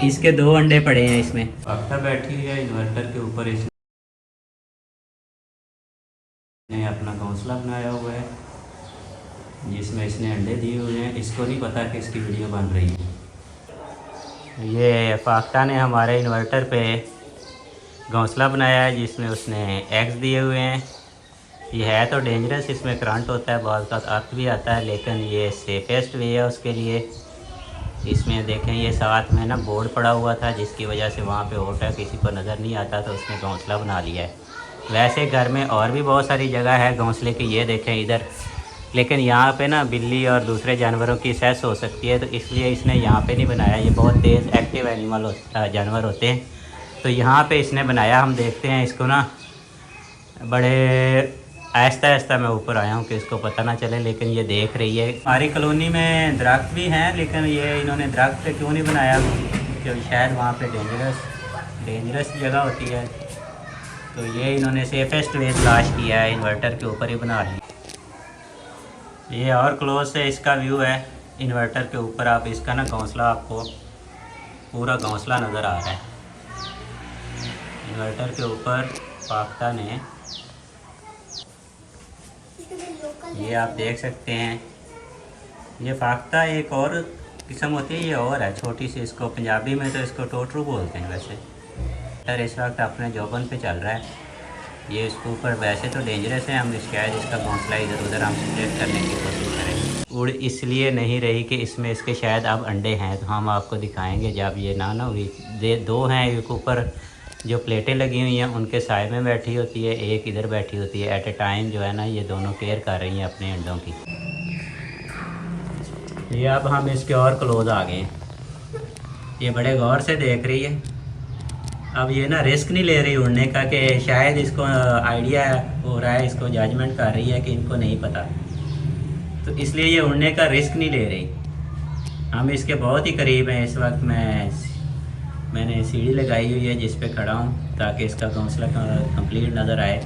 इसके 2 अंडे पड़े हैं इसमें। फाख्ता बैठी हुई है इन्वर्टर के ऊपर, इसने अपना घोंसला बनाया हुआ है जिसमें इसने अंडे दिए हुए हैं। इसको नहीं पता कि इसकी वीडियो बन रही है। ये फाख्ता ने हमारे इन्वर्टर पे घोंसला बनाया है जिसमें उसने एग्स दिए हुए हैं। ये है तो डेंजरस, इसमें करंट होता है, बहुत अर्थ भी आता है, लेकिन ये सेफेस्ट वे है उसके लिए। इसमें देखें ये साथ में ना बोर्ड पड़ा हुआ था जिसकी वजह से वहाँ पे होता किसी को नज़र नहीं आता, तो उसने घोंसला बना लिया है। वैसे घर में और भी बहुत सारी जगह है घोंसले की, ये देखें इधर, लेकिन यहाँ पे ना बिल्ली और दूसरे जानवरों की सेस हो सकती है, तो इसलिए इसने यहाँ पे नहीं बनाया। ये बहुत तेज़ एक्टिव एनिमल जानवर होते हैं, तो यहाँ पे इसने बनाया। हम देखते हैं इसको ना, बड़े आहिस्ता आहिस्ता मैं ऊपर आया हूँ कि इसको पता ना चले, लेकिन ये देख रही है। हमारी कॉलोनी में दरख्त भी हैं, लेकिन ये इन्होंने दरख्त पे क्यों नहीं बनाया, क्योंकि शायद वहाँ पे डेंजरस जगह होती है, तो ये इन्होंने सेफेस्ट वे तलाश किया है, इन्वर्टर के ऊपर ही बना लिया। ये और क्लोज से इसका व्यू है इन्वर्टर के ऊपर। आप इसका ना घोंसला, आपको पूरा घोंसला नज़र आ रहा है इन्वर्टर के ऊपर। फाख्ता ने, ये आप देख सकते हैं, ये फाख्ता एक और किस्म होती है, ये और है छोटी सी, इसको पंजाबी में तो इसको टोटरू बोलते हैं वैसे। सर इस वक्त अपने जोबन पे चल रहा है, ये इसके ऊपर वैसे तो डेंजरस है, हम शायद इसका घोंसला इधर उधर हम स्प्रेड करने की कोशिश करेंगे। उड़ इसलिए नहीं रही कि इसमें इसके शायद अब अंडे हैं, तो हम आपको दिखाएंगे जब ये ना हुई। 2 हैं एक ऊपर, जो प्लेटें लगी हुई हैं उनके साए में बैठी होती है, एक इधर बैठी होती है। एट ए टाइम जो है ना ये दोनों केयर कर रही हैं अपने अंडों की। ये अब हम इसके और क्लोज आ गए, ये बड़े गौर से देख रही है। अब ये ना रिस्क नहीं ले रही उड़ने का, कि शायद इसको आइडिया हो रहा है, इसको जजमेंट कर रही है कि इनको नहीं पता, तो इसलिए ये उड़ने का रिस्क नहीं ले रही। हम इसके बहुत ही करीब हैं इस वक्त। मैंने सीढ़ी लगाई हुई है जिस पे खड़ा हूँ ताकि इसका घोंसला कंप्लीट नज़र आए,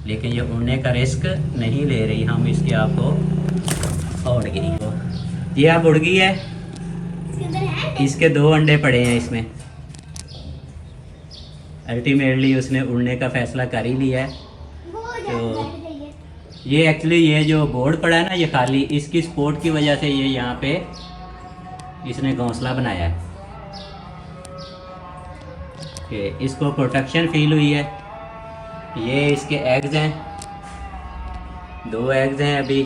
लेकिन ये उड़ने का रिस्क नहीं ले रही। हम इसके आपको उड़ गई, ये अब उड़ गई है। इसके 2 अंडे पड़े हैं इसमें। अल्टीमेटली उसने उड़ने का फ़ैसला कर ही लिया है। तो ये एक्चुअली ये जो बोर्ड पड़ा है ना, ये खाली इसकी सपोर्ट की वजह से ये यहाँ पे इसने घोंसला बनाया है कि इसको प्रोटेक्शन फील हुई है। ये इसके एग्स हैं, 2 एग्स हैं। अभी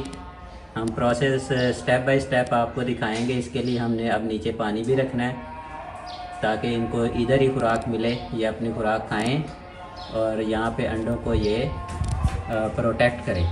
हम प्रोसेस स्टेप बाय स्टेप आपको दिखाएंगे। इसके लिए हमने अब नीचे पानी भी रखना है ताकि इनको इधर ही खुराक मिले, ये अपनी खुराक खाएं और यहाँ पे अंडों को ये प्रोटेक्ट करें।